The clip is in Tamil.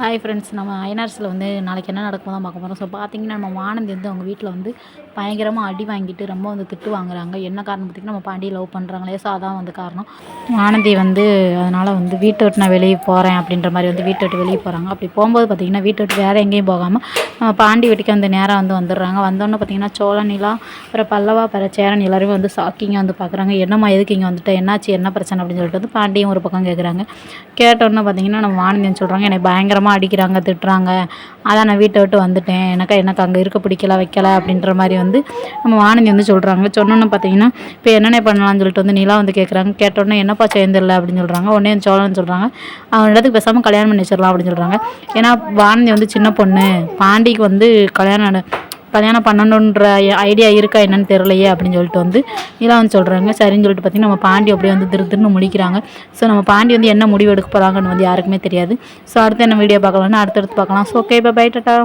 ஹாய் ஃப்ரெண்ட்ஸ், நம்ம ஐநார்ஸில் வந்து நாளைக்கு என்ன நடக்கும் தான் பார்க்க போகிறோம். ஸோ பார்த்தீங்கன்னா நம்ம வானந்தி வந்து அவங்க வீட்டில் வந்து பயங்கரமாக அடி வாங்கிட்டு ரொம்ப வந்து திட்டு வாங்குறாங்க. என்ன காரணம் பார்த்திங்கன்னா நம்ம பாண்டியை லவ் பண்ணுறாங்களே, ஸோ அதான் வந்து காரணம். வானந்தி வந்து அதனால் வந்து வீட்டை விட்டு நான் வெளியே போகிறேன் அப்படின்ற மாதிரி வந்து வீட்டை விட்டு வெளியே போகிறாங்க. அப்படி போகும்போது பார்த்திங்கன்னா வீட்டை விட்டு வேறு எங்கேயும் போகாமல் பாண்டி வீட்டுக்கு வந்து நேராக வந்து வந்துடுறாங்க. வந்தோடனே பார்த்திங்கன்னா சோழ நிலா, அப்புறம் பல்லவா, அப்புறம் சேரன் எல்லாருமே வந்து ஷாக்கிங்காக வந்து பார்க்குறாங்க. என்னம்மா எதுக்கு இங்கே வந்துட்டு, என்னாச்சு, என்ன பிரச்சனை அப்படின்னு சொல்லிட்டு வந்து பாண்டியும் ஒரு பக்கம் கேட்குறாங்க. கேட்டோன்னே பார்த்திங்கன்னா நம்ம வானந்தின்னு சொல்கிறாங்க, என்னை பயங்கரமாக அடிக்கிறாங்க, திட்டுறாங்க, அதான் நான் வீட்டை விட்டு வந்துட்டேன், எனக்கு அங்கே இருக்க பிடிக்கல, வைக்கல அப்படின்ற மாதிரி வந்து நம்ம வானந்தி வந்து சொல்கிறாங்க. சொன்னோன்னு பார்த்தீங்கன்னா இப்போ என்னென்ன பண்ணலாம்னு சொல்லிட்டு வந்து நிலா வந்து கேட்குறாங்க. கேட்டோன்னே என்னப்பா சேர்ந்துடல அப்படின்னு சொல்கிறாங்க. உடனே சோழன்னு சொல்கிறாங்க, அவன் இடத்துக்கு பேசாமல் கல்யாணம் பண்ணி வச்சிடலாம் அப்படின்னு சொல்கிறாங்க. ஏன்னா வானந்தி வந்து சின்ன பொண்ணு, பாண்டிக்கு வந்து கல்யாணம் பண்ணணுன்ற ஐடியா இருக்கா என்னன்னு தெரியலையே அப்படின்னு சொல்லிட்டு வந்து நிலா வந்து சொல்கிறாங்க. சரின்னு சொல்லிட்டு பார்த்திங்கன்னா நம்ம பாண்டி அப்படியே வந்து திருன்னு முடிக்கிறாங்க. ஸோ நம்ம பாண்டி வந்து என்ன முடிவு எடுக்க போகிறாங்கன்னு வந்து யாருக்குமே தெரியாது. ஸோ அடுத்து என்ன வீடியோ பார்க்கலாம்னா அடுத்தடுத்து பார்க்கலாம். So okay, bye tata.